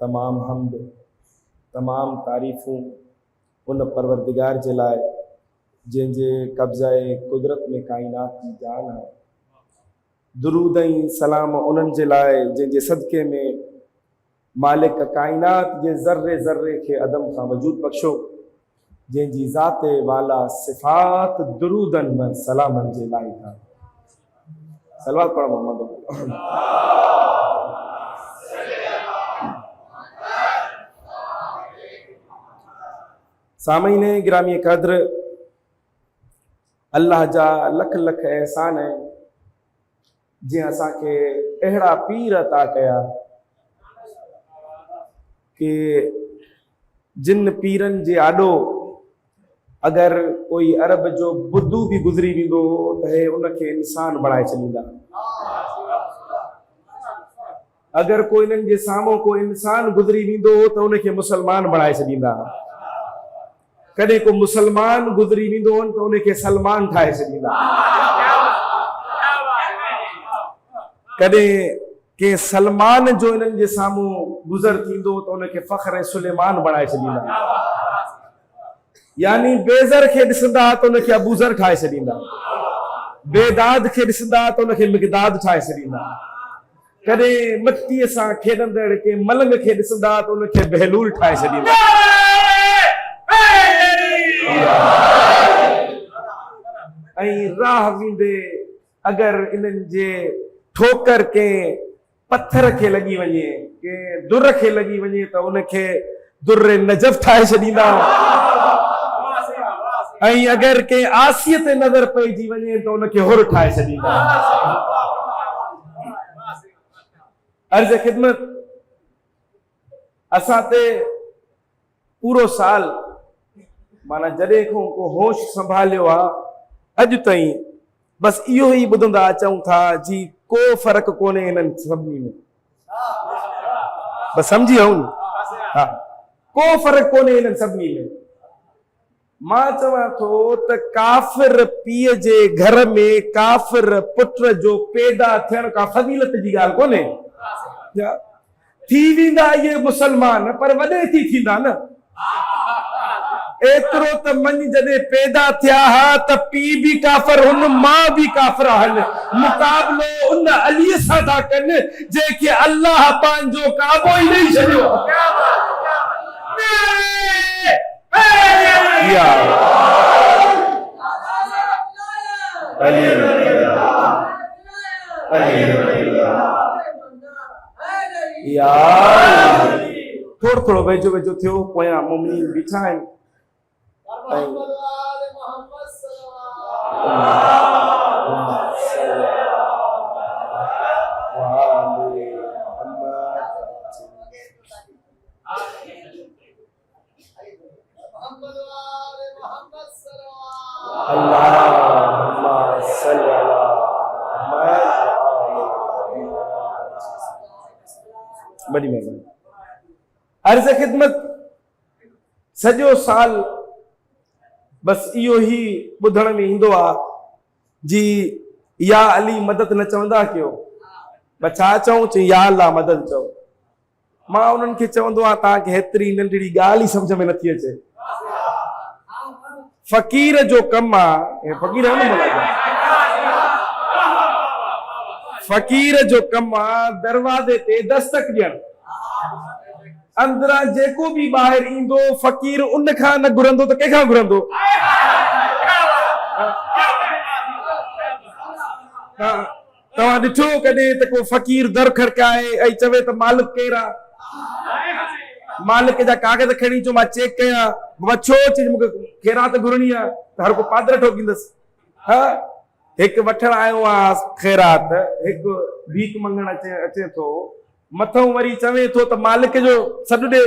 तमाम हमद तमाम तारीफ़ूं उन परवरदिगार जे लाइ जंहिंजे कब्ज़ाए कुदरत में काइनात जी जान आहे। दुरूद ऐं सलाम उन्हनि जे लाइ जंहिंजे सदक़े में मालिक काइनात जे ज़र्रे ज़र्रे खे अदम खां वजूद बख़्शो, जंहिंजी ज़ात वाला सिफ़ात दुरूदनि में सलामनि जे लाइ था। सलवात पढ़ो मोहम्मद। सामईन गिरामी क़द्र, अल्लाह जा लख लख एहसान है जंहिं असांखे अहिड़ा पीर अता कया कि जिन पीरनि जे आॾो अगरि कोई अरब जो बुद्धू भी गुज़री वेंदो त हे उनखे इंसान बणाए छॾींदा। अगरि कोई इन्हनि जे साम्हूं कोई इंसान गुज़री वेंदो त उनखे मुसलमान बणाए छॾींदा। कॾहिं को मुसलमान गुज़री वेंदो त उनखे सलमान ठाहे छॾींदा। कॾहिं के सलमान जो इन्हनि जे साम्हूं गुज़र थींदो त उनखे फ़ख्र सुलेमान बणाए छॾींदा। यानी बेज़र खे ॾिसंदा त उनखे अबूज़र ठाहे छॾींदा। बेदाद खे ॾिसंदा त उनखे मिक़दाद ठाहे छॾींदा। कॾहिं मटीअ सां खेॾंदड़ के मलंग खे ॾिसंदा त उनखे बहलूल ठाहे छॾींदा। ऐं राह वेंदे अगरि इन्हनि जे ठोकर के पत्थर खे लॻी वञे, के दुर खे लॻी वञे त उनखे दुर नजफ ठाहे छॾींदा। ऐं अगरि के आसीअ ते नज़र पइजी वञे त उनखे हुर ठाहे छॾींदा। अर्ज़ ख़िदमत, असां ते पूरो साल माना जॾहिं खां को होश संभालियो आहे अॼु ताईं बस इहो ई ॿुधंदा अचूं था जी को फ़र्क़ु कोन्हे इन्हनि सभिनी में। बस सम्झी वियो न? हा, को फ़र्क़ु कोन्हे इन्हनि सभिनी में। मां चवां थो त काफ़िर पीउ जे घर में काफ़िर पुट जो पैदा थियण का फज़ीलत जी ॻाल्हि कोन्हे। थी वेंदा इहे मुसलमान पर वॾे थी थींदा न। एतिरो त मञ जॾहिं पैदा थिया हा त पीउ बि काफ़िर हुन, मां बि काफ़िर आहिनि। मुक़ाबिलो उन अलीअ सां था कनि जंहिंखे अल्लाह पंहिंजो काबो ई ॾेई छॾियो। यार थोड़ो थोड़ो वेझो वेझो थियो, पोयां मुमिनीन बीठा आहिनि। बड़ी मेहरबानी। अर्ज़ ख़िदमत सॼो साल बस इहो ही ॿुधण में ईंदो आहे जी या अली मदद न चवंदा कयो, छा चऊं, चई या अल्लाह मदद चओ। मां उन्हनि खे चवंदो आहियां तव्हांखे हेतिरी नंढड़ी ॻाल्हि ई सम्झ में नथी अचे। फ़क़ीर जो कमु आहे, फ़क़ीर आहे न बोला, फ़क़ीर जो कमु आहे दरवाज़े ते दस्तक ॾियणु। अंदरां जेको बि ॿाहिरि ईंदो फ़क़ीर उन खां न घुरंदो त कंहिंखां घुरंदो? तव्हां ॾिठो कॾहिं त को फ़क़ीर दर खड़काए ऐं चवे त मालिक केरु आहे? मालिक जा कागज़ खणी अचो, मां चेक कयां, छो चई मूंखे ख़ैरात घुरणी आहे, त हर को पादर ठोकींदसि। हा, हिकु वठण आयो आहे ख़ैरात, हिकु भीख मंगण अचे थो, मथों वरी चवे थो त मालिक जो सॾु ॾे,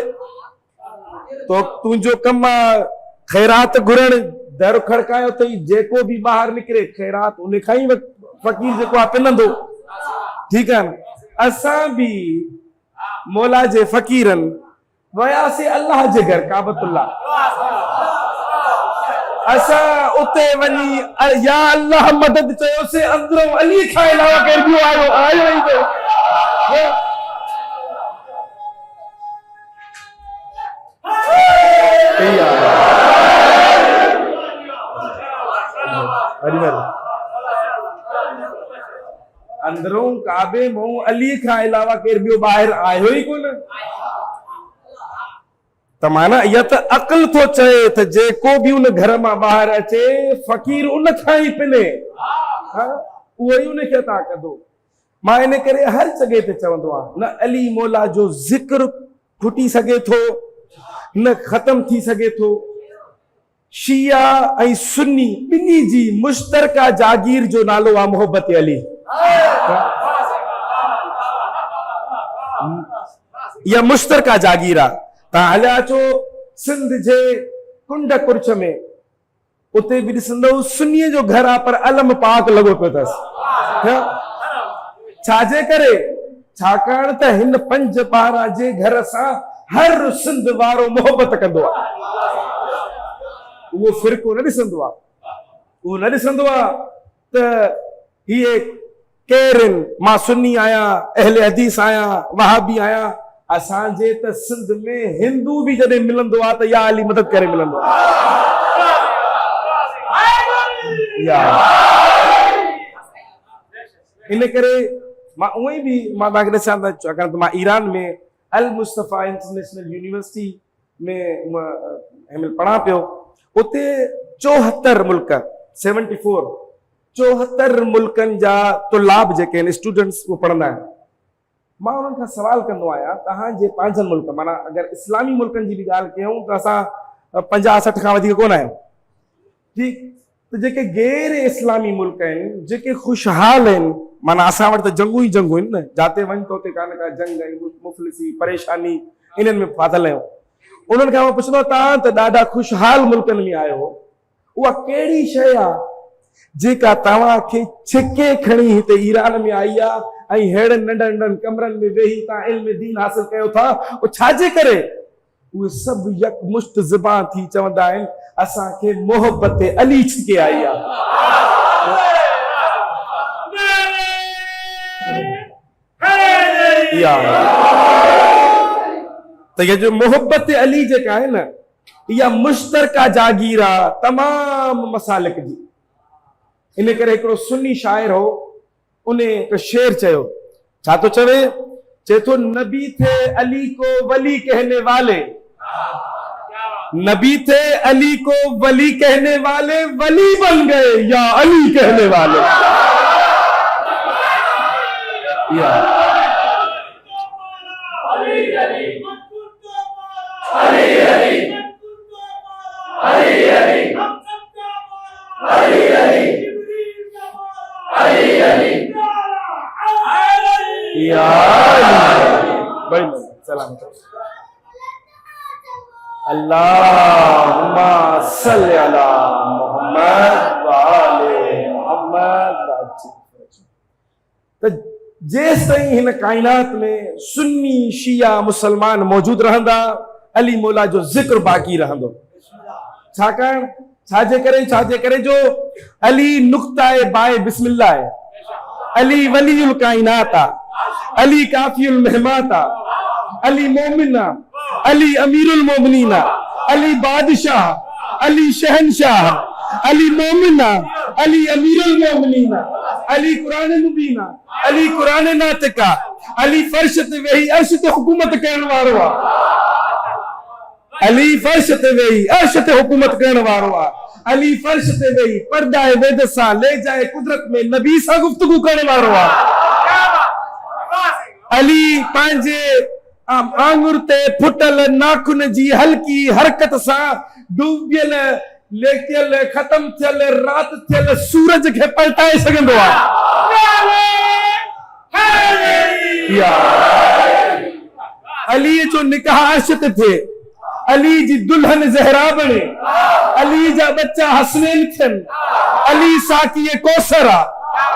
तो तुंहिंजो कमु आहे ख़ैरात घुरण, दर खड़कायो अथई, जेको बि ॿाहिरि निकिरे ख़ैरात उन खां ई फ़क़ीर जेको आहे पिनंदो। ठीकु आहे न? असां बि मौला जे फ़क़ीरनि वयासीं अल्लाह जे घर काबतुल्लाह, असां उते वञी या अल्लाह मदद चयोसीं, अंदरों अली खां अलावा केरु ॿियो आयो ई कोन। अंदरों काबे मों अली खां अलावा केरु ॿियो ॿाहिरि आयो ई कोन। त माना इहा त अक़ल थो चए त जेको बि उन घर मां ॿाहिरि अचे फ़क़ीर उन खां ई पिने, उहो ई उनखे अता कंदो। मां इन करे हर जॻह ते चवंदो आहियां, न अली मौला जो ज़िक्र खुटी सघे थो, न ख़त्म थी सघे थो। शिया ऐं सुन्नी ॿिन्ही जी मुश्तरका जागीर जो नालो आहे मोहब्बत अली। इहा मुश्तरका जागीर आहे। तव्हां हलिया अचो सिंध जे कुंड कुर्छ में, उते बि ॾिसंदव सुन्नीअ जो घर आहे पर अलम पाक लॻो पियो अथसि। छाजे करे? छाकाणि त हिन 5-12 जे घर सां हर सिंध वारो मोहब्बत कंदो आहे। उहो फ़िरक़ो न ॾिसंदो आहे, उहो न ॾिसंदो आहे त हीअ केरु, मां सुन्नी आहियां, अहले हदीस आहियां, वहाबी आहियां। असांजे त सिंध में हिंदू बि जॾहिं मिलंदो आहे त या अली मदद करे मिलंदो आहे। इन करे मां उहो ई बि मां तव्हांखे ॾिसां, छाकाणि त मां ईरान में अल मुस्तफ़ा इंटरनेशनल यूनिवर्सिटी में पढ़ां पियो। उते 74 मुल्क 74 मुल्कनि जा तुलाब जेके आहिनि, स्टूडेंट्स उहे पढ़ंदा आहिनि। मां उन्हनि खां सवाल कंदो आहियां, तव्हांजे पंहिंजनि मुल्क, माना अगरि इस्लामी मुल्कनि जी बि ॻाल्हि कयूं त असां 50-60 खां वधीक कोन आहियूं। ठीकु, त जेके गैर इस्लामी मुल्क आहिनि, जेके ख़ुशहाल आहिनि, माना असां वटि त जंगूं ई जंगूं आहिनि न, जिते वञ त उते का न का जंग ऐं मुफ़लिसी परेशानी इन्हनि में फाथल आहियूं। उन्हनि खां मां पुछंदो, तव्हां त ॾाढा ख़ुशहाल मुल्कनि में आहियो, उहा कहिड़ी शइ आहे जेका तव्हांखे छिके खणी हिते ईरान में आई आहे ऐं अहिड़नि नंढनि कमरनि में वेही तव्हां इल्म दीन हासिल कयो था? उहो छाजे करे? उहे सभु यकमुश्त ज़बान थी चवंदा आहिनि, असांखे मोहब्बत अली छिके आई आहे। त इहा जो मोहब्बत अली जेका आहे न, इहा मुश्तरका जागीर आहे तमाम मसालिक जी। इन करे हिकिड़ो सुन्नी शाइर हो, उन हिकु शेर चयो, छा थो चवे? चए थो, नबी थे अली को वली कहने वाले, नबी थे अली को वली कहने वाले, वली बन गए या अली कहने वाले। अल्लाहुम्मा सल्लि अला मुहम्मद व आले मुहम्मद। तो जेस ताईं हिन कायनात में सुन्नी शिया मुसलमान मौजूद रहंदा, अली मौला जो जिक्र बाक़ी रहंदो। छाकाणि छाजे करे जो अली नुक्ताए बाए बिस्मिल्लाह है, अली वलीउल कायनात आ, अली काफियुल महमात आ, अली मोमिन आ, अली अमीरुल मोमिनीन आ, अली बादशाह, अली शहनशाह, अली मोमिन आ, अली अमीरुल मोमिनीन आ, अली कुरान मुबीन आ, अली कुरान नातिक आ, अली फर्श ते वेही अर्श ते हुकूमत करण वारो आ, अली फर्श ते वेही अर्श ते हुकूमत करण वारो आ, अली फर्श ते वेही पर्दा वेद सां ले जाए कुदरत में नबी सां गुफ्तगू करण वारो आ, अली पंहिंजे आंगुर ते फुटल नाखुन जी हल्की हरकत सां डूबियल लेकियल खत्म थियल रात थियल सूरज खे पलटाए सघंदो आ। अली जो निकाह अर्श ते थिए, अली जी दुल्हन ज़हरा बने, अली जा बच्चा हसनैन थियन, अली साक़ी कौसर आ,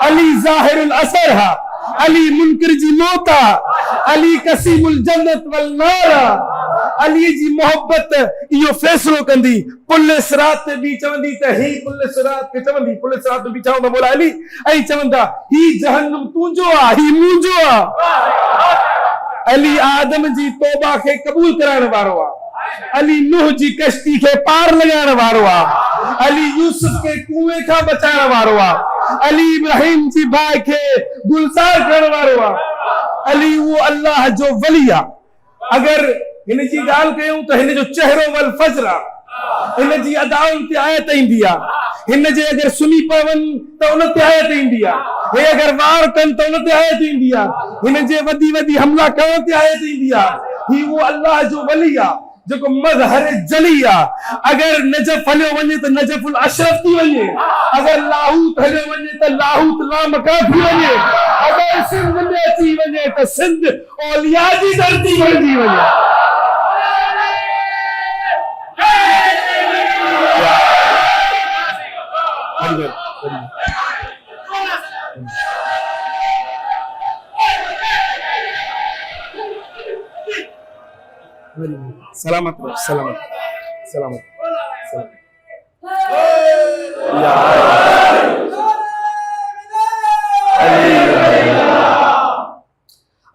अली ज़ाहिरुल असर हा, अली मुनकर जी मौत आ, अली कसीमुल जन्नत वल नार आ, अली जी मोहब्बत इहो फैसलो कंदी। पुल सिरात ते बि चवंदी त ही पुल सिरात खे चवंदी, पुल सिरात ते बि चवंदा मौला अली, ऐं चवंदा ही जहन्नम तुंहिंजो आ, ही मुंहिंजो आ। अली आदम जी तौबा खे क़बूल कराइण वारो आ, अली नूह जी कश्ती खे पार लगाइण वारो आ, अली यूसुफ के कुएं खां बचाइण वारो आ, अली इब्राहिम जी भाई के गुलजार करण वारो आ, अली वो अल्लाह जो वली आ। अगर इन जी गाल कयूं तो हिन जो चेहरो वल फजर आ, हिन जी अदाउन ते आयत ईंदी आ, हिन जे अगर सुनी पवन तो उन ते आयत ईंदी आ, हे अगर वार कन तो उन ते आयत ईंदी आ, हिन जे वदी वदी हमला करण ते आयत ईंदी आ। ही वो अल्लाह जो वली आ जो मज़हर जली आ। अगर नजफ हलियो वञे तो नजफुल अशरफ थी वञे, अगर लाहूत हलियो वञे तो लाहूत लामका थी वञे, अगर सिंध में अची वञे तो सिंध औलिया जी धरती बणिजी वञे। सलामत रहो, सलामत सलामत सलामत।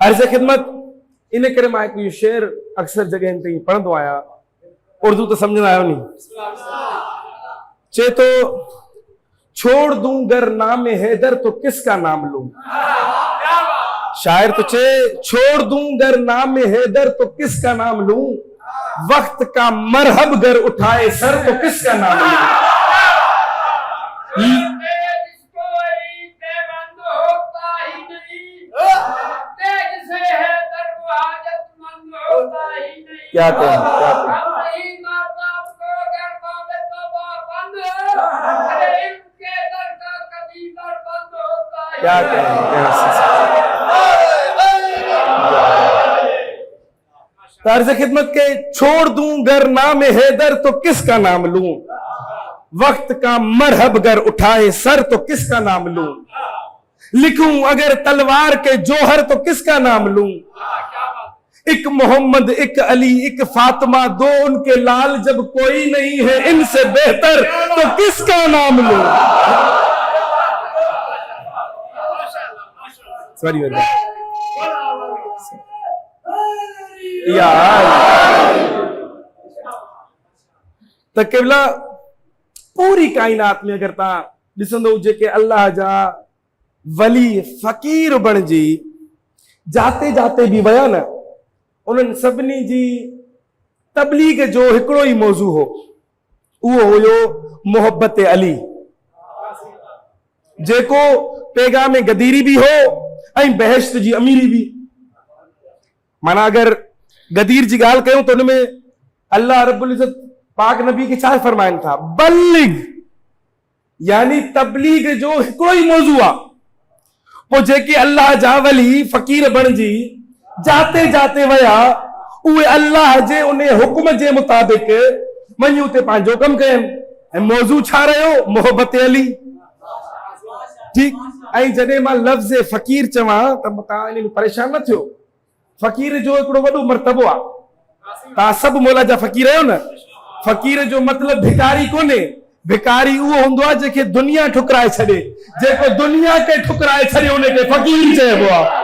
अर्ज़ खिदमत इन करे मां हिकु शेर अक्सर जगह ते पढ़ंदो आहियां, उर्दू तो समझ आयो नी। चे तो छोड़ दूं गर नाम हैदर तो किसका नाम लूं। शायर तो चे छोड़ दूं गर नाम हैदर तो किसका नाम लूं, वक्त का मरहब गर उठाए सर तो किसका नाम लूं। क्या कहें, क्या कहें, क्या कहें। अर्ज़ खिदमत के छोड़ दूं गर नाम हैदर तो किसका नाम लूं, वक्त का मरहब गर उठाए सर तो किसका नाम लूं। लिखूं अगर तलवार के जोहर तो किसका नाम लूं। एक मोहम्मद, एक अली, एक फातिमा, दो उनके लाल जब कोई नहीं है इनसे बेहतर तो किसका नाम लूं। सॉरी त केवला पूरी कायनात में अगर तव्हां ॾिसंदो जेके अल्लाह जा वली फ़कीर बणिजी जाते जाते भी विया न, उन्हनि सभिनी जी तबलीग जो हिकिड़ो ही मौज़ू हो, उहो हुयो मोहब्बत अली, जेको पैगाम गदीरी भी हो ऐं बहश्त जी अमीरी भी। माना अगर गदीर जी गाल कयूं तो उनमें अल्लाह रब्बुल इज़्ज़त पाक नबी के छा फरमाइन था, बल्लिग, यानी तबलीग जो हिकिड़ो ही मौज़ू आ। पोइ जेके अल्लाह जा वली फ़कीर बणिजी जाते जाते वया, उहे अल्लाह जे उन हुक्म जे मुताबिक वञूं ते पंहिंजो कमु कयनि। ऐं मौज़ू छा रहियो? मोहबत अली। ठीक। ऐं जॾहिं मां लफ़्ज़ फ़कीर चवां त तव्हां इन में परेशान न थियो। फ़कीर जो हिकिड़ो वॾो मर्तबो आहे। तव्हां सभु मौला जा फ़कीर आहियो न। फ़कीर जो मतिलबु भिकारी कोन्हे। भिकारी उहो हूंदो आहे जंहिंखे दुनिया ठुकराए छॾे। जेको दुनिया खे ठुकराए छॾे उनखे फ़कीर चइबो आहे।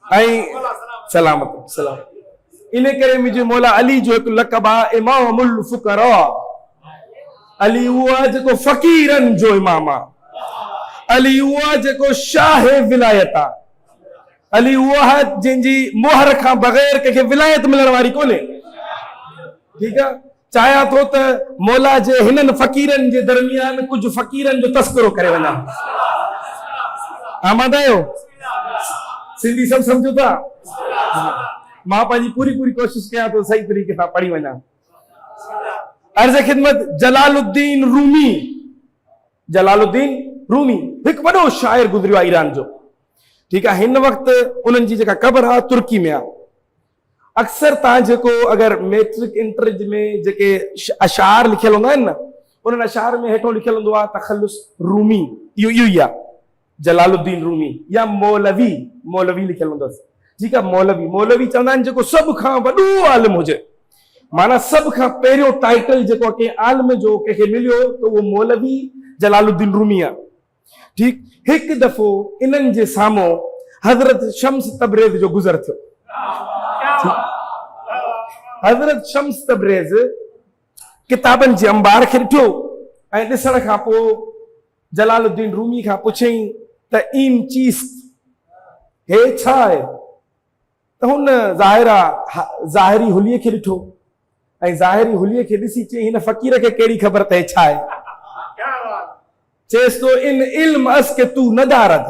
ऐं सलामत सलाम। इन करे मुंहिंजे मौला अली जो हिकु लक़ब आहे इमामुल फुक़रा। अली उहो आहे जेको फ़कीरनि जो इमाम आहे। अली उहो आहे जेको शाह विलायत आहे। अली उहो आहे जंहिंजी मोहर खां बग़ैर कंहिंखे विलायत मिलण वारी कोन्हे। ठीकु आहे। चाहियां थो त मौला जे हिननि फ़कीरनि जे दरमियान कुझु फ़कीरनि जो तस्करो करे वञा। आमादा आहियो? सिंधी सभु सम्झो था? मां पंहिंजी पूरी कोशिश कयां थो सही तरीक़े सां पढ़ी वञा। अर्ज़ ख़िदमत जलालुद्दीन रूमी। जलालुद्दीन रूमी हिकु वॾो शाइर गुज़रियो आहे ईरान जो। ठीकु आहे। हिन वक़्तु उन्हनि जी जेका क़बर आहे तुर्की में आहे। अक्सर तव्हां जेको अगरि मैट्रिक इंटर में जेके अशार लिखियल हूंदा आहिनि न, उन्हनि अशार में हेठों लिखियल हूंदो आहे तखल्लुस रूमी। इहो ई आहे जलालुद्दीन रूमी या मौलवी। मौलवी लिखियल हूंदसि। ठीकु आहे। मौलवी चवंदा आहिनि जेको सभ खां वॾो आलिम हुजे। माना सभ खां पहिरियों टाइटल जेको कंहिं आलिम जो कंहिंखे मिलियो त उहो मौलवी जलालुद्दीन रूमी आहे। ठीकु। हिकु दफ़ो इन्हनि जे साम्हूं हज़रत शम्स तबरेज़ जो गुज़र थियो। हज़रत शम्स तबरेज़ किताबनि जे अंबार खे ॾिठो ऐं ॾिसण खां पोइ जलालुद्दीन रूमी खां पुछियईं त इन चीज़ हे छा आहे? त हुन ज़ाहिरी हुलीअ खे ॾिठो ऐं ज़ाहिरी हुलीअ खे ॾिसी चई हिन फ़कीर खे कहिड़ी ख़बर त हे छा आहे? चएसि तो इन इल्म अस के तू न दारद।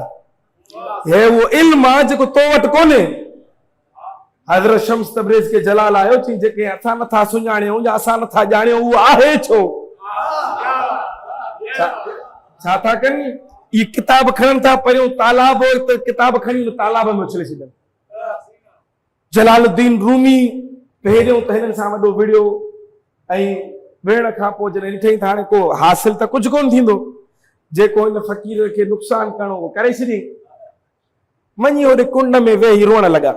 हे उहो इल्म आहे जेको तो वटि कोन्हे। हज़रत शम्स तबरेज़ खे जलाल आयो चई जेके असां नथा सुञाणियूं या असां नथा ॼाणियूं उहो आहे छो? छा था कनि? ये किताब खणनि था पहिरियों तालाब हो त किताब खणी तालाब में उछले छॾनि। जलालुद्दीन रूमी पहिरियों त हिननि सां वॾो विड़ियो ऐं विढ़ण खां पोइ जॾहिं ॾिठई त हाणे को हासिल त कुझु कोन थींदो। जेको हिन फ़कीर खे नुक़सान करणो उहो करे छॾी। वञी होॾे कुंड में वेही रोअण लॻा।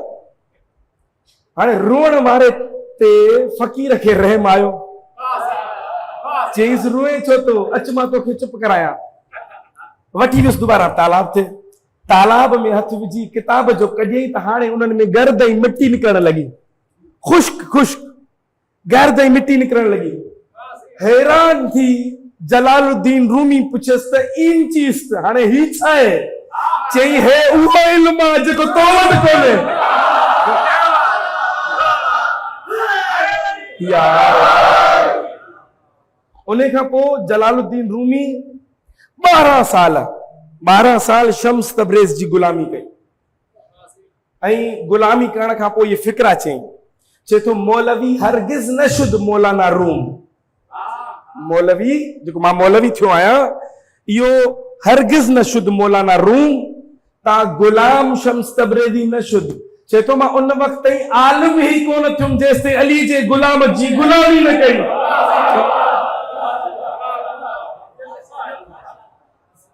हाणे रोअण वारे ते फ़कीर खे रहम आयो। चईसि रोए छो तो? अच मां तोखे चुप करायां। वठी वियुसि दुबारा तालाब ते। तालाब में हथ विझी किताब जो कढियईं त हाणे उन्हनि में गर्द ऐं मिटी निकिरण लॻी। खुश्क गर्द ऐं मिटी निकिरण लॻी। हैरान थी जलालुद्दीन रूमी पुछियसि त इन चीज़ त हाणे ही छा आहे? चई हे उहो इल्म आहे जेको तो वटि कोन्हे। उन खां पोइ जलालुद्दीन रूमी 12 साल शम्स तबरेज़ जी गुलामी कई। ऐं गुलामी करण खां पोइ ये फिक्रा चई। चए थो मौलवी हरगिज़ न शुद्ध मौलाना रूम। मौलवी जेको मां मौलवी थियो आहियां इहो हरगिज़ न शुद्ध मौलाना रूम। तव्हां गुलाम शम्स तबरेज़ी न शुद्ध। चए थो मां उन वक़्त ताईं आलिम ई कोन थियुमि जेसि ताईं अली जे गुलाम जी गुलामी न कई।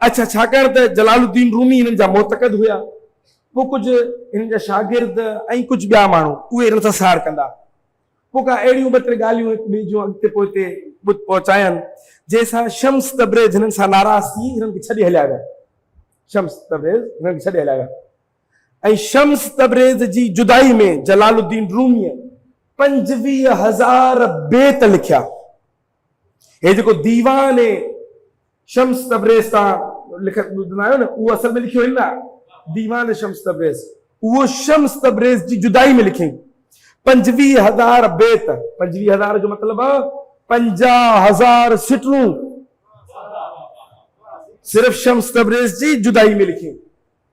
अच्छा, छाकाणि त जलालुद्दीन रूमी हिननि जा मोतक़द हुया। पोइ कुझु हिननि जा शागिर्द ऐं कुझु ॿिया माण्हू उहे हिन सां सार कंदा। पोइ का अहिड़ियूं 2-3 ॻाल्हियूं हिकु ॿिए जूं अॻिते पोइ हिते पहुचायनि जंहिंसां शम्स तबरेज़ हिननि सां नाराज़ थी हिननि खे छॾे हलिया विया। शम्स तबरेज़ हिननि खे छॾे हलिया विया। ऐं शम्स तबरेज़ जी जुदाई में जलालुद्दीन रूमीअ 25,000 बेत लिखिया। हे जेको दीवान शम्स तबरेज़ तव्हां ॿुधंदा आहियो न उहो असल में लिखियो हिन दीवान शम्स तबरेज़। उहो शम्स तबरेज़ जी जुदाई में लिखियईं 25,000 बेत। 25,000 जो मतिलबु आहे 50,000 सिटरूं सिर्फ़ शम्स तबरेज़ जी जुदाई में लिखियईं।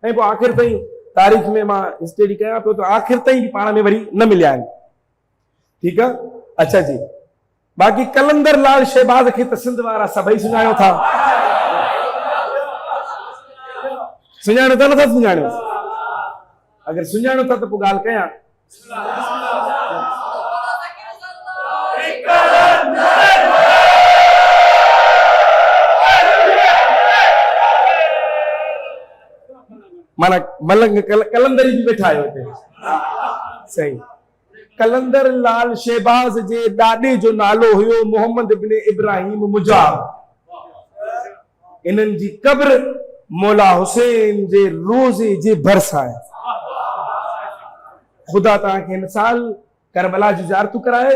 ऐं पोइ आख़िर ताईं तारीख़ में मां स्टडी कयां पियो त आख़िर ताईं बि पाण में वरी न मिलिया आहिनि। ठीकु आहे। अच्छा जी, बाक़ी कलंदर लाल शहबाज़ खे त सिंध वारा सभई सुञाणो था। सुञाणो था नथा सुञाणो? अगर सुञाणो था तो पोइ ॻाल्हि कयां। माना मलंग कलंदरी भी बैठा आयो हिते। सही। कलंदर लाल शहबाज जे ॾाॾे जो नालो हुयो मोहम्मद इब्न इब्राहिम मुजाब। इन्हनि जी क़ब्र मौला हुसैन जे रोज़े जे भरिसां आहे। खुदा तव्हांखे हिन साल करबला जी ज़ियारतूं कराए।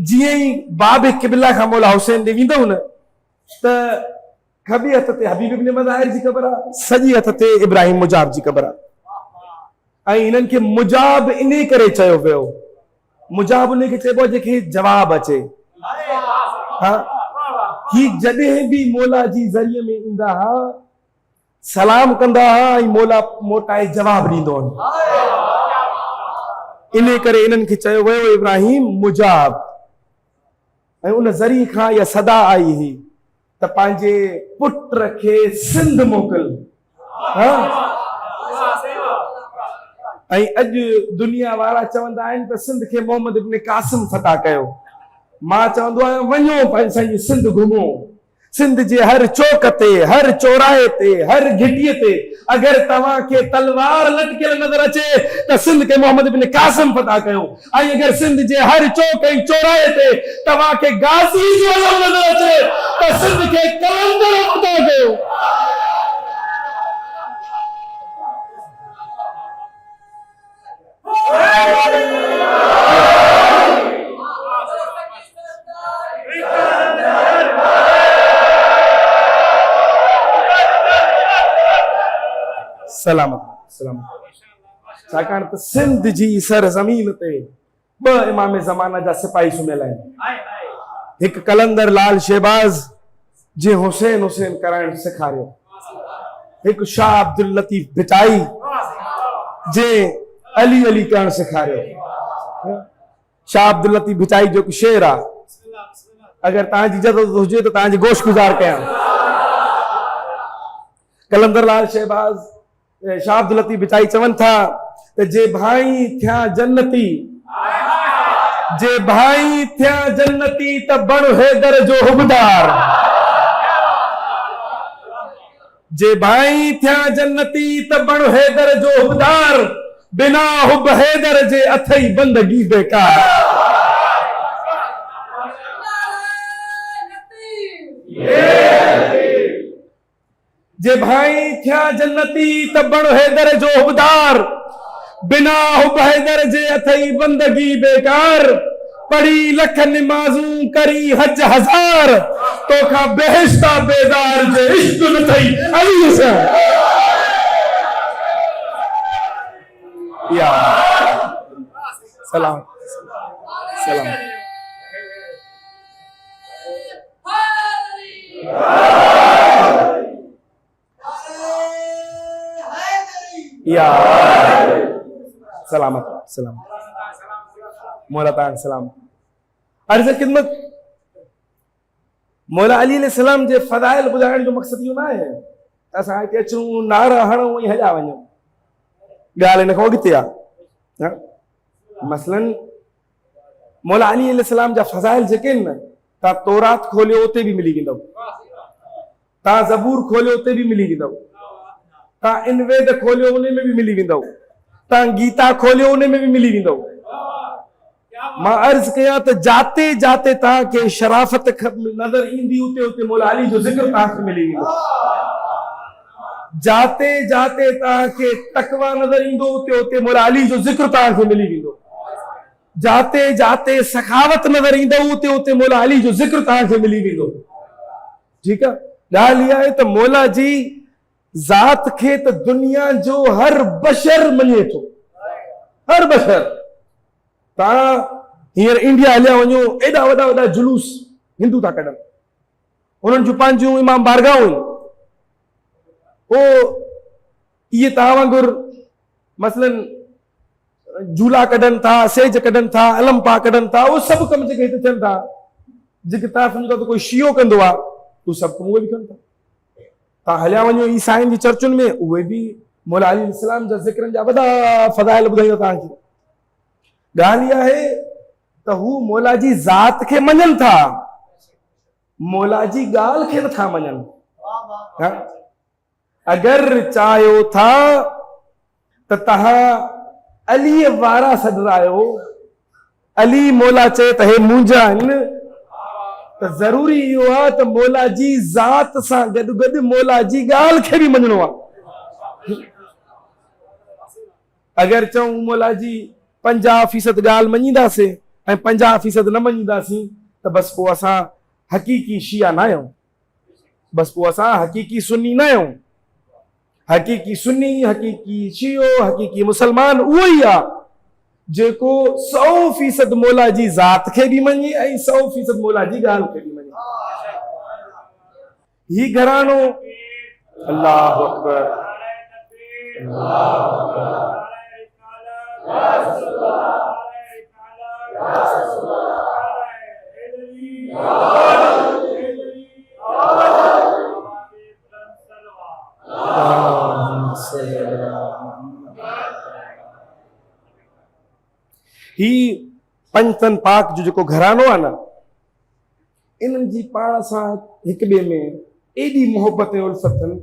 जीअं ई बाब क़िबला खां मौला हुसैन ॾे वेंदव न त खबी हथ ते हबीब इब्न मज़ाहिर जी क़ब्र आहे, सॼी हथ ते इब्राहिम मुजाब जी क़ब्र आहे। ऐं इन्हनि खे मुजाब इन करे चयो वियो। मुजाब उन खे चइबो आहे जंहिंखे जवाब अचे। हा, ही जॾहिं बि मौला जी ज़रिए में ईंदा हा, सलाम कंदा हा ऐं मौला मोटाए जवाब ॾींदो हो। इन करे इन्हनि खे चयो वियो इब्राहिम मुजाब। ऐं उन ज़रिए खां इहा सदा आई हुई त पंहिंजे पुट खे सिंध मोकिल। ऐं अॼु दुनिया वारा चवंदा आहिनि त सिंध खे मोहम्मद इब्न कासिम फतह कयो। मां चवंदो आहियां वञो पंहिंजी सिंध घुमो। सिंध जे हर चौक ते, हर चौराहे ते, हर घिटीअ ते अगर तव्हांखे तलवार लटकियल नज़र अचे त सिंध खे मोहम्मद इब्न कासिम फतह कयो। ऐं अगर सिंध जे हर चौक ऐं चौराहे ते तव्हांखे गाज़ी जो अलम नज़र अचे त सिंध खे कलंदर फतह कयो। सलामत सलामत। छाकाणि त सिंध जी सरज़मीन ते ॿ इमाम ज़माना जा सिपाही सुम्हियल आहिनि। हिकु कलंदर लाल शहबाज जे हुसैन हुसैन कराइण सेखारियो। हिकु शाह अब्दुल लतीफ भिटाई जे अली अली करण सेखारियो। शाह अब्दुल लतीफ भिटाई जो हिकु शेर आहे, अगर तव्हांजी इजाज़त हुजे त तव्हांजी गोश गुज़ार कयां। कलंदर लाल शहबाज शाह अब्दुल लतीफ भिटाई चवनि था त जे भाई थिया जन्नती, जे भाई थिया जन्नती त बण हैदर जो हुबदार। जे भाई थिया जन्नती त बण हैदर जो हुबदार। बिना हुब हैदर जे अथई बंदगी बेकार। जे भाई थिया जन्नती त बण हैदर जो हुबदार। बिना हुब हैदर जे अथई बंदगी बेकार। पढ़ी लख निमाज़ूं करी हज हजार, तोखा बेहिश्ता बेदार जे इश्क न थई अली सां। या सलाम सलाम। या सलामत सलाम। मौला तान सलाम। अर्ज़ ख़िदमत, मौला अली अलैहि सलाम जे फ़ज़ाइल ॿुधाइण जो मक़सदु इहो न आहे असां हिते अचूं नारा हणूं ऐं हलिया वञूं। ॻाल्हि हिन खां अॻिते आहे। मसलन मौला अली अलैहि सलाम जा फ़ज़ाइल जेके आहिनि न, तव्हां तौरात खोलियो उते बि मिली वेंदव, तव्हां ज़बूर खोलियो उते बि मिली वेंदव, तव्हां इनवेद खोलियो उन में भी मिली वेंदव, तव्हां गीता खोलियो उन में भी मिली वेंदव। मां अर्ज़ कयां त जाते जाते तव्हांखे शराफ़त नज़र ईंदी उते उते मौला अली जो ज़िक्र तव्हांखे मिली वेंदो। जाते जाते तव्हांखे तक़वा नज़र ईंदो उते उते मौला अली जो ज़िक्र तव्हांखे मिली वेंदो। जाते जाते सखावत नज़र ईंदो उते उते मौला अली जो ज़िक्र तव्हांखे मिली वेंदो। ठीकु आहे। ॻाल्हि इहा आहे त मौला जी ज़ात खे त दुनिया जो हर बशर मञे थो, हर बशर। तव्हां हींअर इंडिया हलिया वञो, एॾा वॾा वॾा जुलूस हिंदू था कढनि, उन्हनि जूं पंहिंजूं इमाम बारगाहूं आहिनि। पोइ इहे तव्हां वांगुरु मसलन झूला कढनि था, सेज कढनि था, अलमपा कढनि था, उहे सभु कम जेके हिते थियनि था, जेके तव्हां सम्झो था त कोई शियो कंदो आहे, उहे सभु कम उहे बि कनि था। ता हलिया वञो ईसाइन जी चर्चुनि में, उहे बि मौला अली इस्लाम जा ज़िक्रनि जा वॾा फ़ज़ाइल ॿुधाईंदो तव्हांखे। ॻाल्हि इहा आहे त हू मौला जी ज़ात खे मञनि था, मौला जी ॻाल्हि खे नथा मञनि। अगरि चाहियो था त तव्हां अलीअ वारा सॾरायो, अली मौला चए त हे मुंहिंजा आहिनि, त ज़रूरी इहो आहे त मौला जी ज़ात सां गॾु गॾु मौला जी ॻाल्हि खे बि मञिणो आहे। अगरि चऊं मौला जी 50% ॻाल्हि मञींदासीं ऐं 50% न मञींदासीं त बसि पोइ असां हक़ीक़ी शिया न आहियूं, बसि पोइ असां हक़ीक़ी सुन्नी न आहियूं। हक़ीक़ी सुन्नी, हक़ीक़ी शियो, हक़ीक़ी मुसलमान उहो ई आहे जेको 100% मौला जी ज़ात खे बि मञे ऐं 100% मौला जी ॻाल्हि खे बि मञे। ही घरानो अल्लाहु अकबर, ही पंचतन पाक जो जेको घरानो आहे न, इन्हनि जी पाण सां हिक ॿिए में एॾी मोहबत ऐं उल्फत अथनि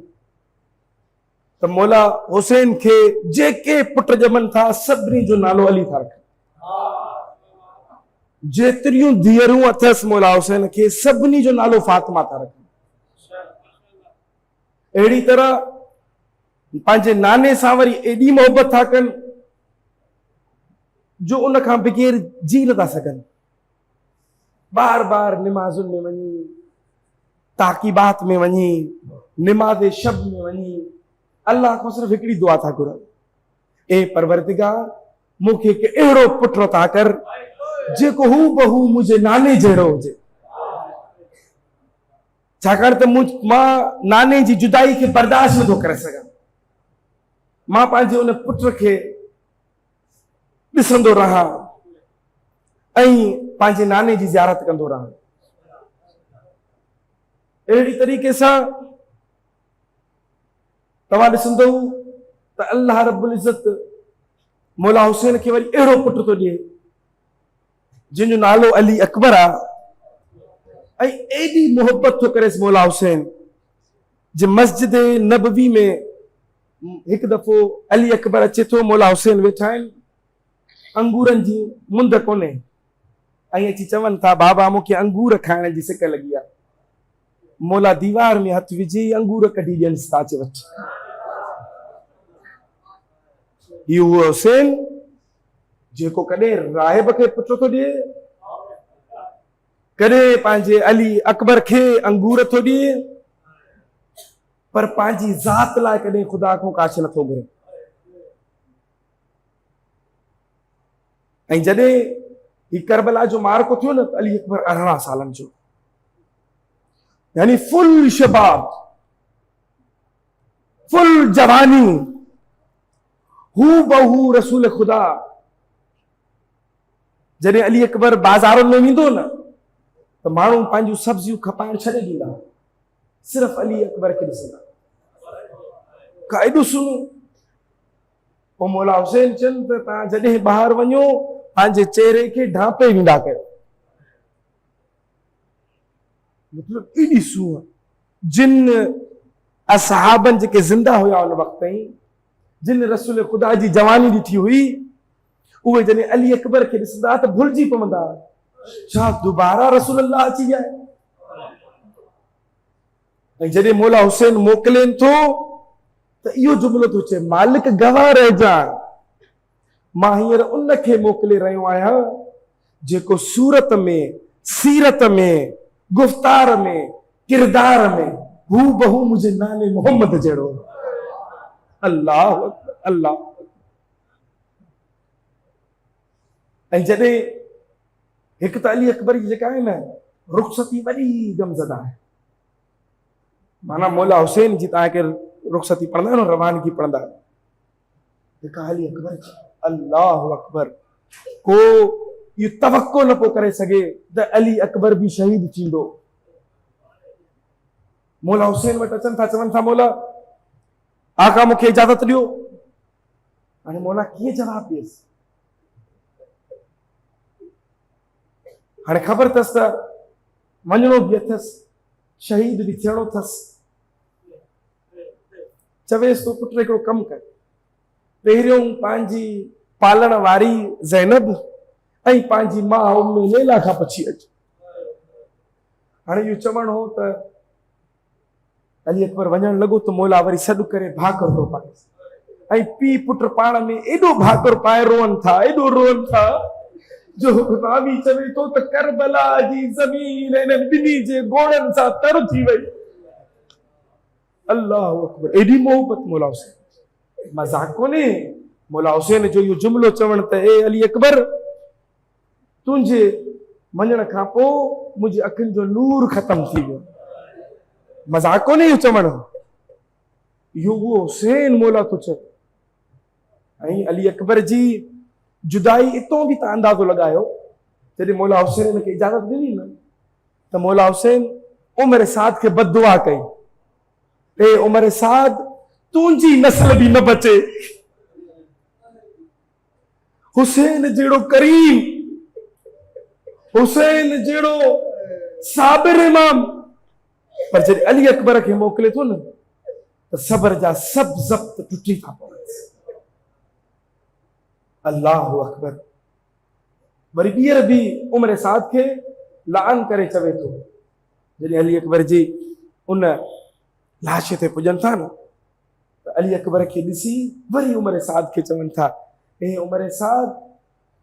त मौला हुसैन खे जेके पुट ॼमनि था सभिनी जो नालो अली था रखनि। जेतिरियूं धीअरूं अथसि मौला हुसैन खे सभिनी जो नालो फातिमा था रखनि। अहिड़ी तरह पंहिंजे नाने सां वरी एॾी मोहबत था कनि जो उन खां बग़ैर जी नथा सघनि। बार बार निमाज़ुनि में वञी, ताक़ीबात में वञी, निमाज़ शब में वञी अल्लाह खां सिर्फ़ु हिकिड़ी दुआ था घुरनि, ए परवरदिगार मूंखे हिकु अहिड़ो पुटु अता कर जेको हू बहू मुंहिंजे नाने जहिड़ो हुजे। छाकाणि त मां नाने जी जुदाई खे बर्दाश्त नथो करे सघां। मां पंहिंजे उन पुट खे ॾिसंदो रहां ऐं पंहिंजे नाने जी ज़ियारत कंदो रहां। अहिड़ी तरीक़े सां तव्हां ॾिसंदो त अल्लाह रब्बुल इज़्ज़त मौला हुसैन खे वरी अहिड़ो पुटु थो ॾिए जिन जो नालो अली अकबर आहे। ऐं एॾी मोहबत थो करेसि मौला हुसैन जे मस्जिद नबवी में हिकु दफ़ो अली अकबर अचे थो, मौला हुसैन वेठा आहिनि, अंगूरनि जी मुंद कोन्हे ऐं अची चवनि था बाबा मूंखे अंगूर खाइण जी सिक लॻी आहे। मौला दीवार में हथ विझी अंगूर कढी ॾियनि था, अचे वठ। इहो हुसैन जेको कॾहिं राहिब खे पुटु थो ॾिए, कॾहिं पंहिंजे अली अकबर खे अंगूर थो ॾिए, पर पंहिंजी ज़ात लाइ कॾहिं ख़ुदा खां काश नथो घुरे। ऐं जॾहिं ही करबला जो मारको थियो न, अली अकबर 18 सालनि जो, यानी फुल शबाब, फुल जवानी, हू बहू रसूल खुदा। जॾहिं अली अकबर बाज़ारुनि में वेंदो न त माण्हू पंहिंजूं सब्जियूं खपाइण छॾे ॾींदा, सिर्फ़ु अली अकबर खे ॾिसंदा। का एॾो सुनो। पोइ मौला हुसैन चवनि त तव्हां जॾहिं ॿाहिरि वञो पंहिंजे चेहरे खे ढांपे वेंदा कयो। मतिलबु एॾी सूंहं। जिन असहाबनि जेके ज़िंदा हुया उन वक़्त ताईं, जिन रसूल ख़ुदा जी जवानी ॾिठी हुई, उहे जॾहिं अली अकबर खे ॾिसंदा त भुलिजी पवंदा, छा दुबारा रसूल अल्लाह अची विया। ऐं जॾहिं मौला हुसैन मोकिलेनि थो त इहो जुमिलो थो चए, मालिक गवाह रहिजांइ, मां हींअर उन खे मोकिले रहियो आहियां जेको सूरत में, सीरत में, गुफ़्तार में, किरदार में हू बहू मुंहिंजे नाने मोहम्मद जहिड़ो। अल्लाह अल्लाह। ऐं जॾहिं हिकु त अली अकबर जी जेका आहे न रुख़सती वॾी गमज़दा आहे, माना मौला हुसैन जी तव्हांखे रुख़सती पढ़ंदा आहियो न, रवानगी पढ़ंदा आहियो, जेका अली अकबर जी, अल्लाह अकबर। को इहो तवक्को न पियो करे सघे त अली अकबर बि शहीद थींदो। मौला हुसैन वटि अचनि था, चवनि था मौला आका मूंखे इजाज़त ॾियो। हाणे मौला कीअं जवाबु ॾियसि? हाणे ख़बर अथसि त वञिणो बि अथसि, शहीद बि थियणो अथसि। चवेसि तो पुट हिकिड़ो कमु कर, पहिरियों पंहिंजी पालण वारी ज़ैनब ऐं पंहिंजी माउ उम्मे लैला खां पुछी अच। हाणे इहो चवणु हो त अली अकबर वञणु लॻो त मौला वरी सॾु करे भाकुर थो पाए, ऐं पीउ पुट पाण में एॾो भाकुर पाए रोअनि था, एॾो रोअनि था जो रावी चवे थो त करबला जी ज़मीन हिननि ॿिन्ही जे गोड़नि सां तर थी वई। अल्लाह अकबर, एॾी मोहबत मौला हुसैन, मज़ाक कोन्हे। मौला हुसैन जो इहो जुमिलो चवण त ए अली अकबर, तुंहिंजे वञण खां पोइ मुंहिंजी अखियुनि जो नूर ख़तम थी वियो। मज़ाक कोन्हे इहो चवण, इहो उहो हुसैन मौला थो चए। ऐं अली अकबर जी जुदाई इतो बि त अंदाज़ो लॻायो, जॾहिं मौला हुसैन हिनखे इजाज़त ॾिनी न त मौला हुसैन उमर साद खे बददुआ कई, ए उमर साद तुंहिंजी नस्ल बि न बचे। हुसैन जहिड़ो करीम, हुसैन जहिड़ो साबिर इमाम, पर जॾहिं अली अकबर खे मोकिले थो न त सबर जा सभु ज़ब्त टुटी था पवनि। अल्लाह अकबर। वरी ॿीहर बि उमर साद खे लान करे चवे थो, जॾहिं अली अकबर जी उन लाश ते पुॼनि था न त अली अकबर खे ॾिसी वरी उमर साद खे चवनि था, ए उमर साद,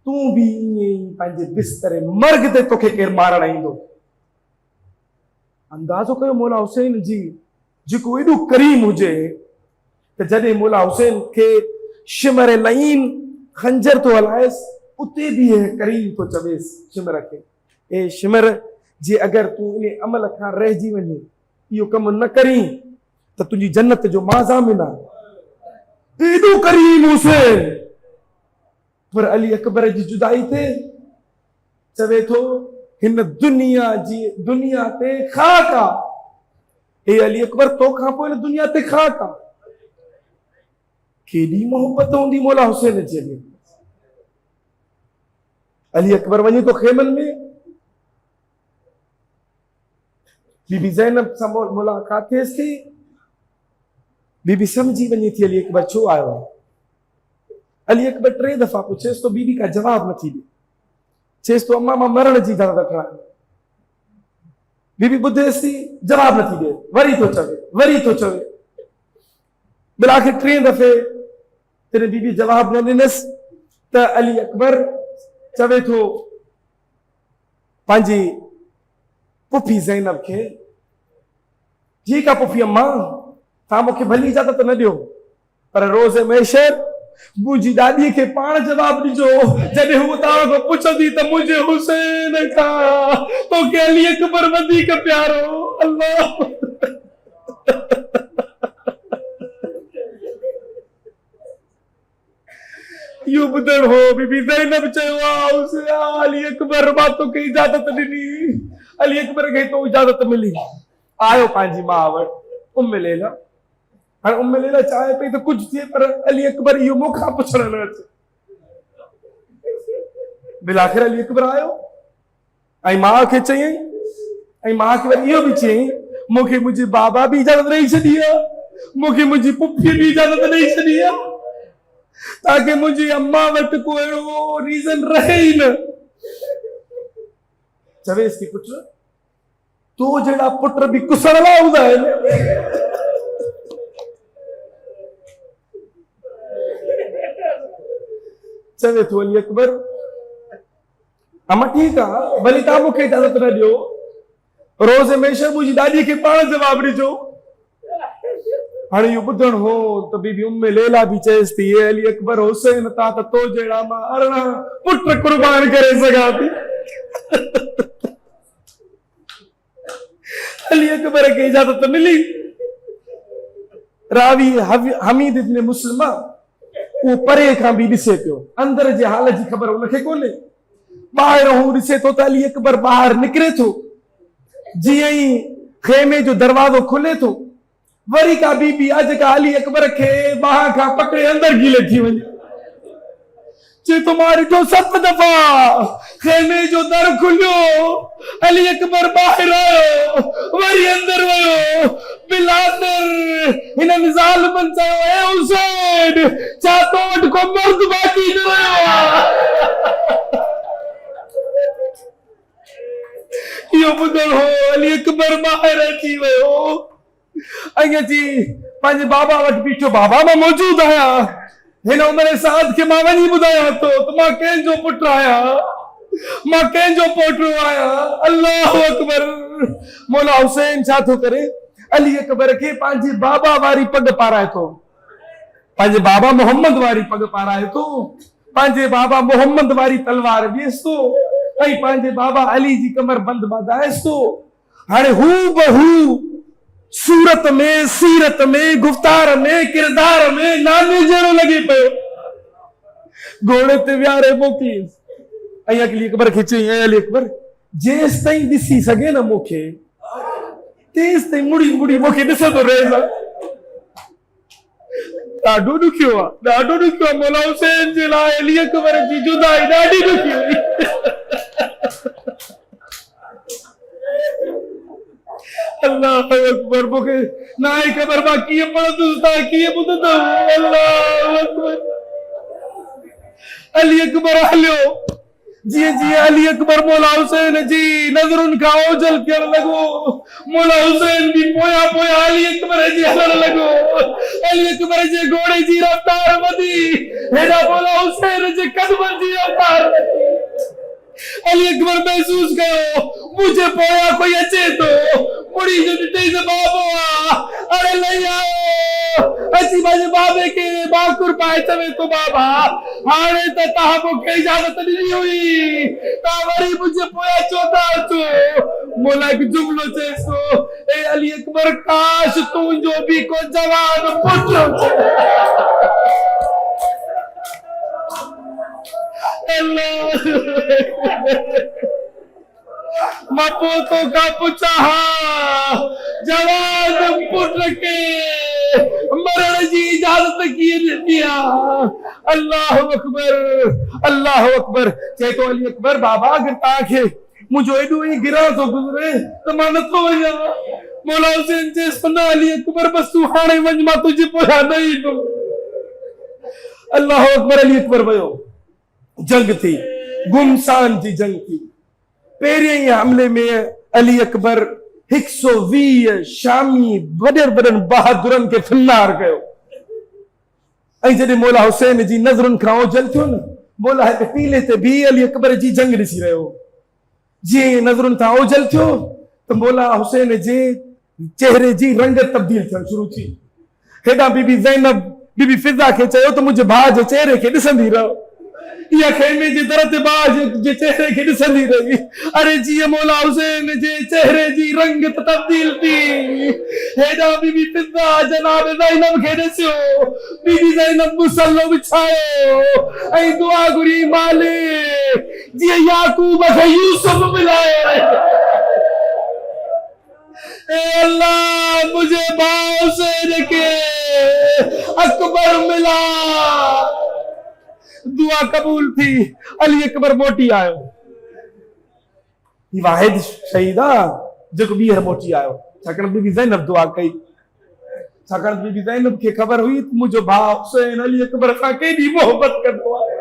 तूं बि ईअं ई पंहिंजे बिस्तरे मर्ग ते तोखे केरु मारण ईंदो। अंदाज़ो कयो मौला हुसैन जी जेको एॾो करीम हुजे त जॾहिं मौला हुसैन खे शिमर लईन खंजर तो हलायसि, उते बि करीम तो चवेसि शिमर खे, ए शिमर जे अगरि तूं इन अमल खां रहिजी वञे, इहो कमु न करी त तुंहिंजी जन्नत जो मां ज़ामिन आहे। एॾो करीम हुसैन, पर अली अकबर जी जुदाई ते चवे थो हिन दुनिया ते खाक आहे। ए अली अकबर, तोखां पोइ हिन दुनिया ते खाक आहे। केॾी मोहबत हूंदी मौला हुसैन जी। अली अकबर वञे तो खेमन में, बीबी ज़ैनब सां मुलाकात थिएसि थी। बीबी समझी वञे थी अली अकबर छो आयो आहे। अली अकबर 3 दफ़ा पुछेसि तो बीबी का जवाब नथी ॾे, चएसि तो अम्मा मां मरण जी इजाज़त वठणा। बीबी ॿुधेसि थी, जवाब नथी ॾे, वरी तो चवे, बिल आख़िर 3 दफ़े तॾहिं बीबी जवाब न ॾिनसि त अली अकबर चवे थो पंहिंजी पुफी ज़ैनब खे, ठीकु आहे पुफी अम्मा, तव्हां मूंखे भली इजाज़त न ॾियो, पर रोज़ मैशर मुंहिंजी ॾाॾीअ खे पाण जवाबु ॾिजो जॾहिं हू तव्हां खां पुछंदी त मुंहिंजे हुसैन खां तोखे अली अकबर वधीक प्यारो। अल्लाह, इहो ॿुधण हो बीबी ज़ैनब चयो आहे अली अकबर मां तोखे इजाज़त ॾिनी, अली अकबर खे तो इजाज़त मिली। आयो पंहिंजी मां वटि उम्मे लैला। हाणे उम्मे लैला चाहे पई त कुझु थिए, पर अली अकबर इहो मूंखां पुछण न अचे। बिल आख़िर अली अकबर आयो ऐं माउ खे चयईं, ऐं माउ खे वरी इहो बि चयईं, मूंखे मुंहिंजे बाबा बि इजाज़त ॾेई छॾी आहे, मूंखे मुंहिंजी पुफीअ बि इजाज़त ॾेई छॾी आहे, ताकि मुंहिंजी अम्मा वटि को अहिड़ो रीज़न रहे ई न। चवेसि थी पुट, तो जहिड़ा पुट बि कुसण लाइ हूंदा आहिनि। चवे थो अली अकबर, अम्मा ठीकु आहे, भली तव्हां मूंखे इजाज़त न ॾियो, रोज़ हमेशह मुंहिंजी ॾाॾीअ खे पाण जवाबु ॾिजो। हाणे इहो ॿुधण हो त बीबी उम्मे लैला बि चएसि थी, अली अकबर हुसैन तां त तो जहिड़ा मां 18 पुट कुर्बान करे सघां थी। अली अकबर खे इजाज़त मिली। रावी हमीद इब्न मुस्लिमा वो परे खां बि ॾिसे पियो, अंदर जे हाल जी ख़बर उनखे कोन्हे। ॿाहिरि हू ॾिसे थो त अली अकबर ॿाहिरि निकिरे थो, जीअं ई खेमे जो दरवाजो खुले थो, वरी का बीबी अज का अली अकबर के बाह का पकड़े अंदर गीले थी वही। चे तुम्हारी जो 7 दफा खेमे जो दर खुलियो, अली अकबर बाहर आयो, वरी अंदर वयो, बिलादर इन ज़ालिमन चयो, ए हुसैन चा तो वट को मर्द बाकी न रहियो। यो बुधल हो अली अकबर बाहर अची वयो, अगे जी पंहिंजे बाबा वटि बीठो, बाबा मां मौजूद आया, हिन उमिरि साद के मां वञी ॿुधायां थो त मां कंहिंजो पुटु आहियां, मां कंहिंजो पोटो आहियां। अल्लाहु अकबर। मौला हुसैन छा थो करे, अली अकबर के पंहिंजे बाबा वारी पग पाराए थो, पंहिंजे बाबा मोहम्मद वारी पग पाराए थो, पंहिंजे बाबा मोहम्मद वारी तलवार ॾियसि थो, ऐं पंहिंजे बाबा अली जी कमर बंद बाधाएसि थो। हाणे हू बहू सूरत में, सीरत में, गुफ्तार में, किरदार में नाने जहिड़ो लॻे पियो। घोड़े ते विहारे मोकिलियसि, ऐं अली अकबर खे चई, ऐं अली अकबर जेसि ताईं ॾिसी सघे न मूंखे, तेसि ताईं मुड़ी मुड़ी मूंखे ॾिसंदो रहे। ॾाढो ॾुखियो आहे, ॾाढो ॾुखियो आहे। मौला हुसैन जे लाइ अली अकबर जी जुदाई ॾाढी ॾुखी हुई। अल्लाह अकबर। मूंखे ना आहे ख़बर मां कीअं पढ़ंदुसि, तव्हां कीअं ॿुधंदव। अल्लाह अकबर। अली अकबर हलियो, जीअं जीअं अली अकबर मौला हुसैन जी नज़रुनि खां ओझल थियण लॻो, मौला हुसैन बि पोयां पोयां अली अकबर जे हलण लॻो। अली अकबर जे घोड़े जी रफ़्तार वधी, हेॾा मौला हुसैन जे क़दमनि जी रफ़्तार वधी। अली अकबर महसूस कयो मुझे पोयां कोई अचे थो, मुड़ी जो ॾिठई त बाबो आहे। अरे लही आयो, अची पंहिंजे बाबे खे बाकुर पाए चवे थो, बाबा हाणे त तव्हां मूंखे इजाज़त ॾिनी हुई, तव्हां वरी मुंहिंजे पोयां छो था अचो। मौला हिकु जुमिलो चएसि थो, ए अली अकबर काश तुंहिंजो बि को जवान पुटु हुजे। मां पोतो का पुछा, जवान पुट के मरण जी इजाजत कीअं ॾिनी आहे। अल्लाह अकबर, अल्लाह अकबर। चए थो अली अकबर, बाबा अगरि तव्हांखे मुंहिंजो एॾो ई गिरां थो गुज़रे त मां नथो वञा। मौला हुसैन चएसि, न अली अकबर बस तूं हाणे वञ, मां तुंहिंजे पोयां न ईंदुमि। अल्लाह अकबर। अली अकबर वियो, जंग थी, गुमसान जी जंग थी। पहिरें ई हमले में अली अकबर 120 शामी वॾनि वॾनि बहादुरनि खे फिनार कयो। ऐं जॾहिं मौला हुसैन जी नज़रुनि खां ओझल थियो न, मौला हिकु पीले ते भी अली अकबर जी जंग ॾिसी रहियो। जीअं नज़रुनि खां ओझल थियो त मौला हुसैन जे चेहरे जी रंग तब्दील थियण शुरू थी। हेॾां बीबी ज़ैनब, बीबी फिज़ा खे चयो त मुंहिंजे भाउ जे चेहरे खे ॾिसंदी रहो। इहा खेमे जे दर ते भाउ जे चेहरे खे ॾिसंदी रही। अरे जीअं मौला हुसैन जे चेहरे जी रंग तब्दील थी, हेॾां बीबी फिज़ा जनाब ज़ैनब खे ॾिसियो। बीबी ज़ैनब मुसल्लो विछायो ऐं दुआ घुरी, मालिक जीअं याकूब खे यूसुफ मिलायो, ए अल्लाह मुझे भाउ हुसैन खे अकबर मिला। दुआ कबूल थी, अली अकबर मोटी आयो। ही वाहिद शहीद आहे जेको ॿीहर मोटी आयो, छाकाणि बीबी ज़ैनब दुआ कई। छाकाणि बीबी ज़ैनब खे ख़बर हुई त मुंहिंजो भाउ हुसैन अली अकबर सां केॾी मोहबत कंदो आहे।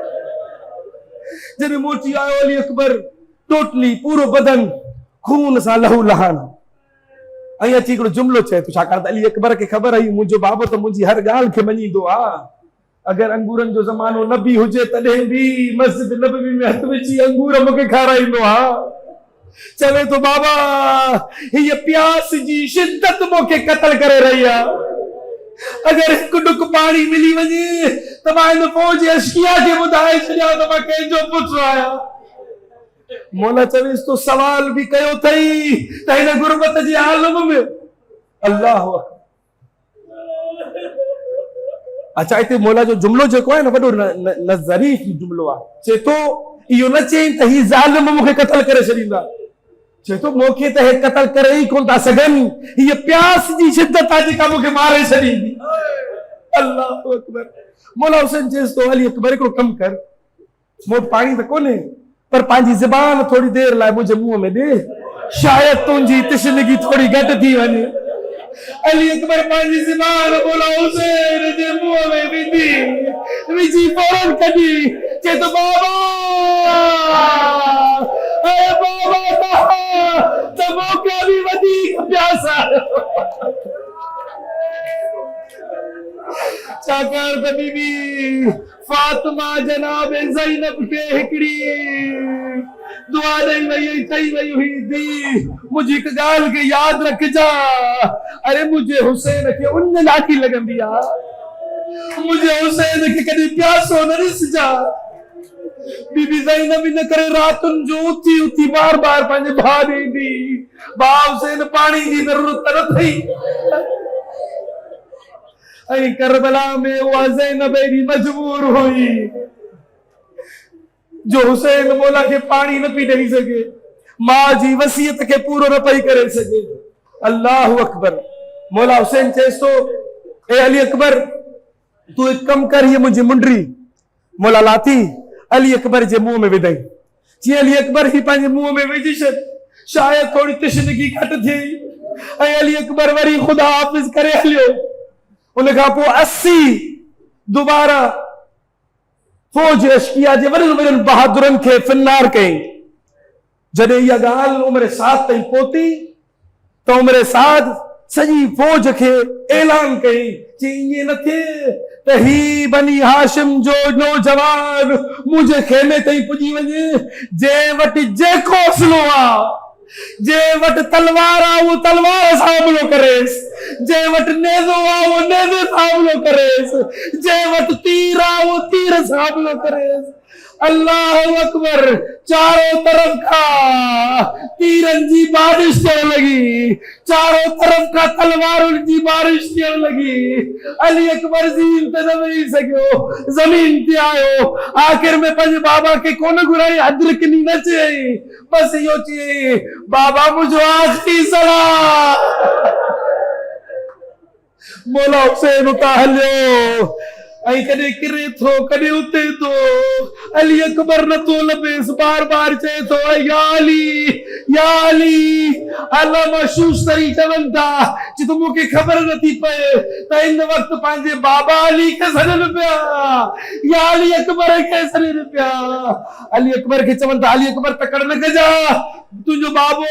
जॾहिं मोटी आयो अली अकबर, टोटली पूरो बदन खून सां लहू लहान, ऐं अची हिकिड़ो जुमिलो चए थो। छाकाणि त अली अकबर खे ख़बर हुई मुंहिंजो बाबो त मुंहिंजी हर ॻाल्हि खे मञींदो आहे। अगर अंगूरनि जो ज़मानो न बि हुजे तॾहिं बि मस्जिद नबवी में हथ विझी अंगूर मूंखे खाराईंदो आहे। चवे थो, बाबा हीअ प्यास जी शिद्दत मूंखे क़त्ल करे रही आहे। अगर हिकु ढुक पाणी मिली वञे त मां हिन फौज अशकिया खे ॿुधाए छॾियां त मां कंहिंजो पुटु आहियां। मौला चवेसि तो सवाल भी कयो अथई त हिन गुरबत जे आलम में। अल्लाह। अच्छा, हिते मौला जो जुमिलो जेको आहे न, वॾो न ज़रीफ़ जुमिलो आहे। चए थो, इहो न चई त ही ज़ालिम मूंखे क़त्ल करे छॾींदा, चे तो मौके ते कतल करे ही कोन था सगन, ये प्यास जी शिद्दत आज का मुके मारे छड़ी। अल्लाह अकबर। मौला हुसैन चेस तो अली अकबर को कम कर, मोट पानी तो कोने पर पांजी ज़बान थोड़ी देर लाए मुझे मुंह में दे, शायद तुझी तशनगी थोड़ी घट थी वने। अली अकबर पांजी ज़बान मौला हुसैन जे मुंह में विधी विजी फौरन कढी चे तो बाबा, अरे बाबा तो मौका भी वधी प्यासा। चाकर त बीबी फातिमा जनाब ज़ैनब के हिकड़ी दुआ ॾेई वई चई वई हुई दी मुझी हिक ॻाल्हि खे यादि रखजा, अरे मुझे हुसैन खे उन लाठी लॻंदी आ, मुझे हुसैन खे कॾहिं प्यासो न ॾिसजा। बीबी ज़ैनब इन करे रातुनि जो उथी उथी बार बार पंहिंजे भाउ ॾींदी, भाउ हुसैन पाणी जी ज़रूरत न थई। ऐं करबला में उहा ज़ैनब एॾी मजबूर हुई जो हुसैन मौला खे पानी न पी ॾेई सघे, मां जी वसीयत खे पूरो न पई करे सघे। अल्लाह अकबर। मौला हुसैन चेस तो ए अली अकबर तू एक कम कर, ये मुझे मुंडरी मौला लाती अली अकबर जे मुंह में विधई। जी अली अकबर ही पंहिंजे मुंह में विझी छॾ, शायद थोड़ी तशनगी घट थी। ऐं अली अकबर वरी खुदा हाफ़िज़ करे हलियो। उनखां पोइ 80 दोबारा फौज अशकिया जे वॾनि वॾनि बहादुरनि खे फिनार कई। जॾहिं इहा ॻाल्हि उमिरि साद ताईं पहुती त उमिरि साद सॼी फौज खे ऐलान कई चई ईअं न थिए त ही बनी हाशिम जो नौजवान मुंहिंजे खेमे ताईं पुॼी वञे, जंहिं वटि जेको असलो आहे, जंहिं वटि तलवार आहे उहो तलवार सां हमलो करेसि, जंहिं वटि नेज़ो आहे उहो नेज़े सां हमलो करेसि, जंहिं वटि तीर आहे उहो तीर सां हमलो करेसि। अल्लाह अकबर। चारों तरफ का तीरन जी बारिश थियण लगी, चारों तरफ का तलवारुन जी बारिश थियण लगी। अली अकबर ज़मीन ते न वेही सघियो, ज़मीन ते आयो, आखिर में पंहिंजे बाबा खे कोन घुराई, अदर किनी न चई, बस इहो चई बाबा मुझो आखिरी सलाह। मौला हुसैन उतां हलियो ऐं कॾहिं किरे थो कॾहिं उते थो, अली अकबर नथो लभेसि, बार बार चए थो या अली या अली। अल्लामा शूस्तरी चवनि था कि तो मूंखे ख़बर नथी पए त इन वक़्तु पंहिंजे बाबा अली खे सॾनि पिया या अली अकबर खे सॾनि पिया। अली अकबर खे चवनि था अली अकबर तकड़ न कजा, तुंहिंजो बाबो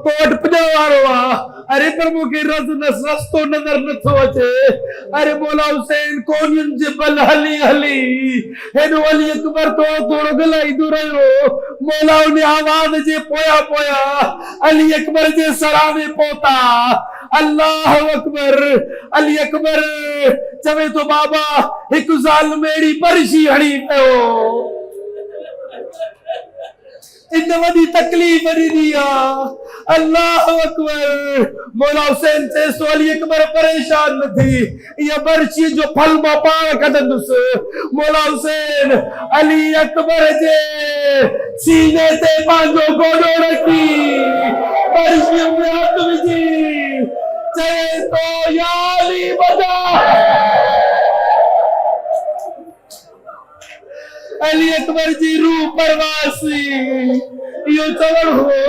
तो वटि पुॼण वारो आहे। अरे पर मूंखे रस्तो नज़र नथो अचे। अरे मौला हुसैन कोनियुनि जे बल हली हली हेॾो अली अकबर तो थोरो ॻाल्हाईंदो रहियो। मौला उन आवाज़ जे पोयां पोयां अली अकबर जे सराने पहुता। अल्लाह अकबर। अली अकबर चवे तो बाबा हिकु ज़ालिम अहिड़ी बरशी हणी पियो, इन वॾी तकलीफ़ ॾिनी आहे। अल्लाह अकबर। मौला हुसैन चएसि तो अली अकबर परेशान न थी, इहा बरशी जो फल मां पाण कढंदुसि। मौला हुसैन अली अकबर जे सीने ते पंहिंजो गोॾो रखी बरशी में हथ विझी चए तो या अली बजा। अली अकबर जी रूह परवासी इहो चवण हो।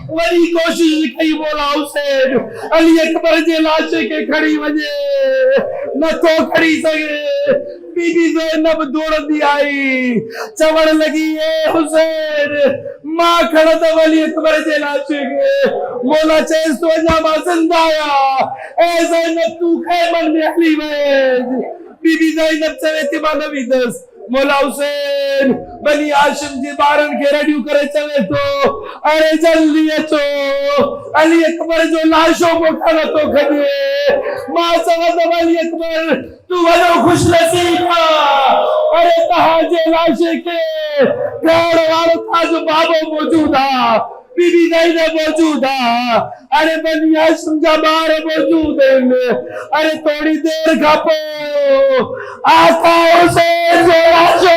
वरी कोशिश कई मौला हुसैन अली अकबर जे लाश खे खणी वञे, नथो खणी सघे। बीबी ज़ैनब दौड़ंदी आई, चवण लगी ए हुसैन मां खणंदमि अली अकबर जे लाश खे। मौला चएसि तो अञा मां ज़िंदा आहियां, ए ज़ैनब तूं ख़ैमनि में हली वञ। बीबी ज़ैनब चवे थी मां न वेंदसि। मौला हुसैन बनी हाशिम जे ॿारनि खे रड़ियूं करे चवे तो अरे जल्दी अचो, अली अकबर जो लाशो मूंखां नथो खॼे। मां चवंदमि अली अकबर तूं वॾो ख़ुशनसीब आहे, अरे तव्हांजे लाशे खे खणण वारो तव्हांजो बाबो मौजूद आहे, बीबी ज़ैनब मौजूद आहे, अरे बनी हाशिम जा ॿार मौजूद आहिनि। अरे थोड़ी देर खां पोइ आका हुसैन जो लाशो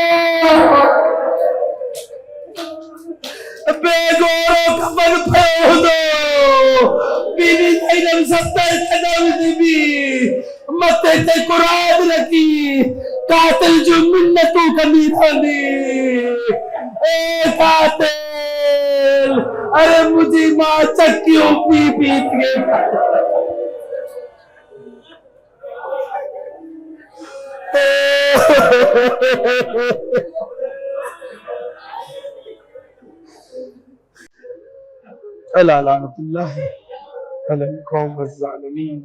बेगोरो कफन पियो हूंदो सत्ता भी मते ते कुरान रखी कातिल जो मिन्नतों का मीरानी ए कातिल अरे मुझे मां चक्कियों पी पी के अला लानतुल्लाह अलल कौम ज़ालिमीन।